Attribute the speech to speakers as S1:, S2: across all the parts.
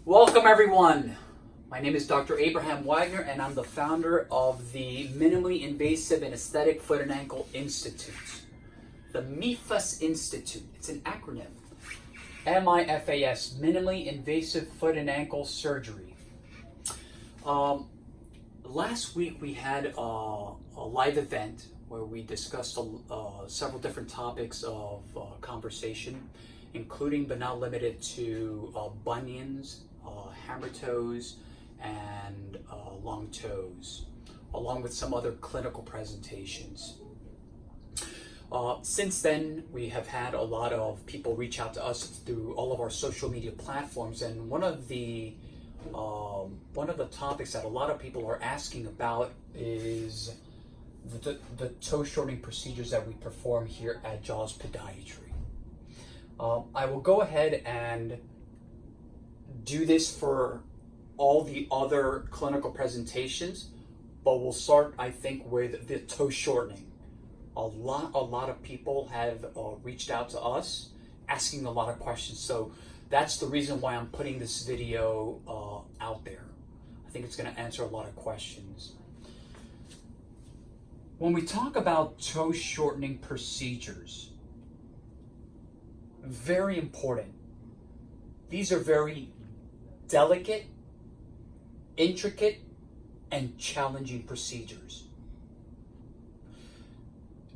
S1: Welcome everyone. My name is Dr. Abraham Wagner and I'm the founder of the Minimally Invasive and Aesthetic Foot and Ankle Institute. The MIFAS Institute, it's an acronym. MIFAS, Minimally Invasive Foot and Ankle Surgery. Last week we had a live event where we discussed several different topics of conversation, including but not limited to bunions, hammer toes, and long toes, along with some other clinical presentations. Since then, we have had a lot of people reach out to us through all of our social media platforms, and one of the topics that a lot of people are asking about is the toe shortening procedures that we perform here at Jaws Podiatry. I will go ahead and do this for all the other clinical presentations, but we'll start, I think, with the toe shortening. A lot of people have reached out to us asking a lot of questions, so that's the reason why I'm putting this video out there. I think it's going to answer a lot of questions. When we talk about toe shortening procedures, very important. These are very delicate, intricate, and challenging procedures.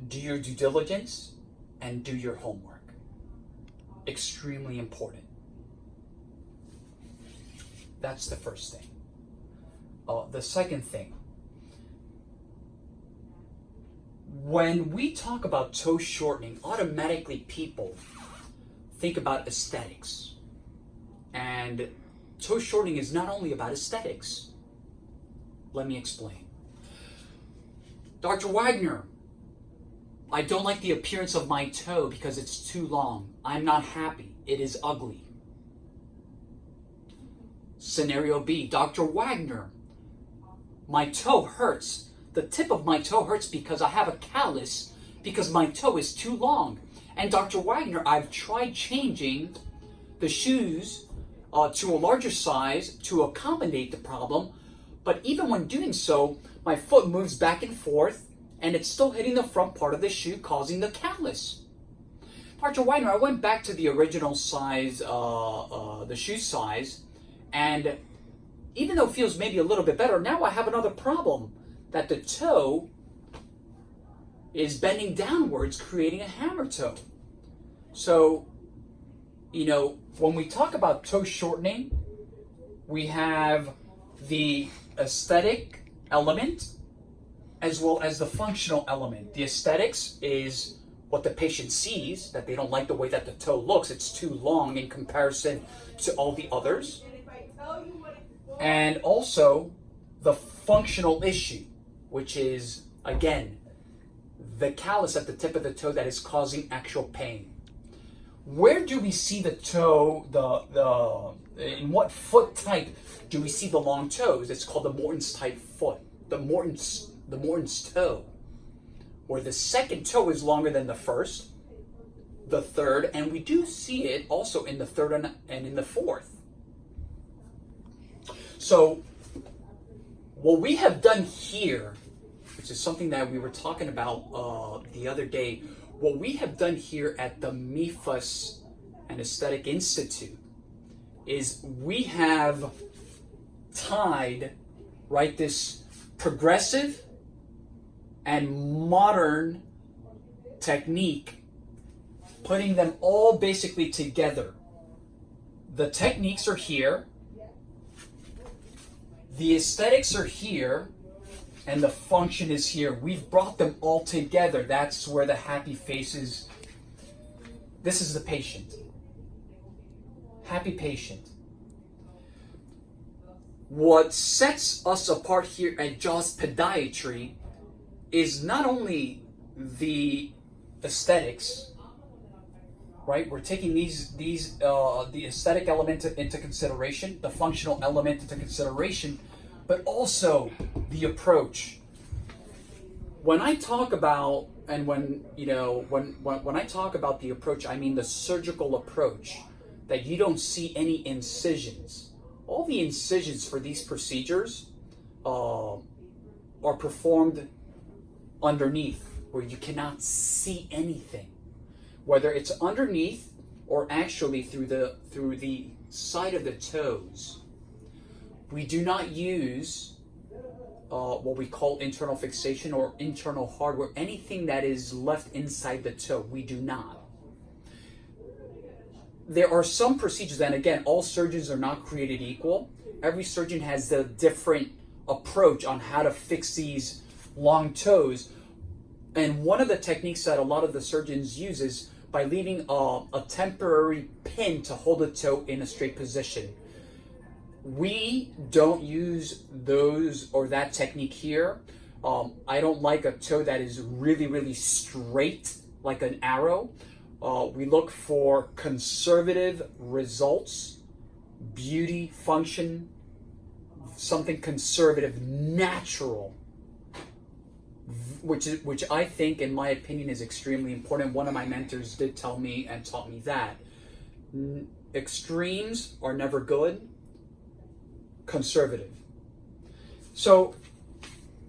S1: Do your due diligence and do your homework. Extremely important. That's the first thing. The second thing, when we talk about toe shortening, automatically people think about aesthetics. And toe shortening is not only about aesthetics. Let me explain. Dr. Wagner, I don't like the appearance of my toe because it's too long. I'm not happy. It is ugly. Scenario B, Dr. Wagner, my toe hurts. The tip of my toe hurts because I have a callus because my toe is too long. And Dr. Wagner, I've tried changing the shoes to a larger size to accommodate the problem, but even when doing so, my foot moves back and forth and it's still hitting the front part of the shoe, causing the callus. Dr. Wagner, I went back to the original size, the shoe size, and even though it feels maybe a little bit better, now I have another problem, that the toe is bending downwards, creating a hammer toe. So, when we talk about toe shortening, we have the aesthetic element as well as the functional element. The aesthetics is what the patient sees, that they don't like the way that the toe looks. It's too long in comparison to all the others. And also the functional issue, which is, again, the callus at the tip of the toe that is causing actual pain. Where do we see the toe, in what foot type do we see the long toes? It's called the Morton's type foot, the Morton's toe, where the second toe is longer than the first, the third, and we do see it also in the third and in the fourth. So what we have done here, which is something that we were talking about the other day, what we have done here at the MIFAS and Aesthetic Institute is we have tied, right, this progressive and modern technique, putting them all basically together. The techniques are here, the aesthetics are here, and the function is here. We've brought them all together. That's where the happy face is. This is the patient. Happy patient. What sets us apart here at Jaws Podiatry is not only the aesthetics, right? We're taking the aesthetic element into consideration, the functional element into consideration, but also the approach. When I talk about, and when I talk about the approach, I mean the surgical approach, that you don't see any incisions. A all the incisions for these procedures are performed underneath, where you cannot see anything, whether it's underneath or actually through the side of the toes. We do not use what we call internal fixation or internal hardware, anything that is left inside the toe. We do not. There are some procedures, and again, all surgeons are not created equal. Every surgeon has a different approach on how to fix these long toes. And one of the techniques that a lot of the surgeons use is by leaving a temporary pin to hold the toe in a straight position. We don't use those or that technique here. I don't like a toe that is really, really straight, like an arrow. We look for conservative results, beauty, function, something conservative, natural, which I think, in my opinion, is extremely important. One of my mentors did tell me and taught me that extremes are never good, conservative. So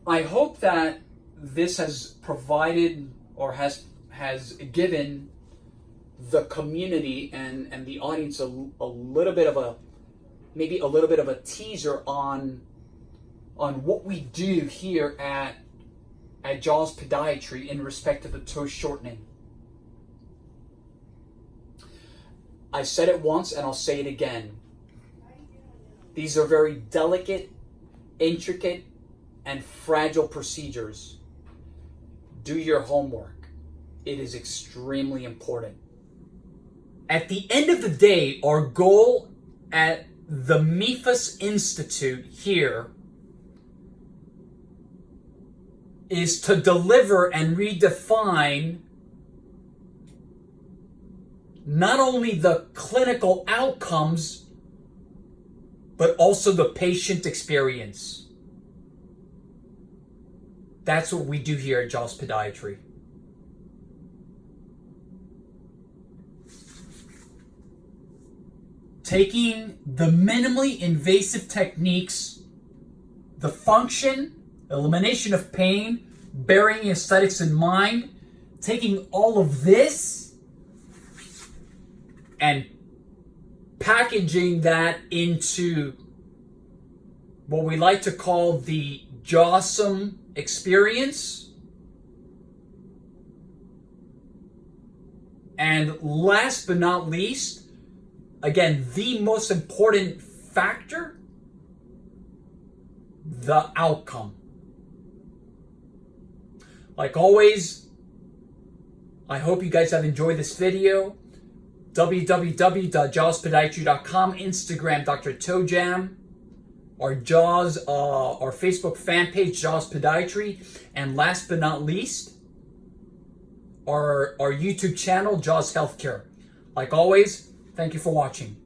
S1: I hope that this has provided or has given the community and the audience a little bit of a teaser on what we do here at Jaws Podiatry in respect to the toe shortening. I said it once and I'll say it again. These are very delicate, intricate, and fragile procedures. Do your homework. It is extremely important. At the end of the day, our goal at the MIFAS Institute here is to deliver and redefine not only the clinical outcomes, but also the patient experience. That's what we do here at Jaws Podiatry. Taking the minimally invasive techniques, the function, elimination of pain, bearing aesthetics in mind, taking all of this and packaging that into what we like to call the Jawsome experience. And last but not least, again, the most important factor, the outcome. Like always, I hope you guys have enjoyed this video. www.jawspodiatry.com, Instagram, Dr. Toe Jam, our Jaws, our Facebook fan page, Jaws Podiatry, and last but not least, our YouTube channel, Jaws Healthcare. Like always, thank you for watching.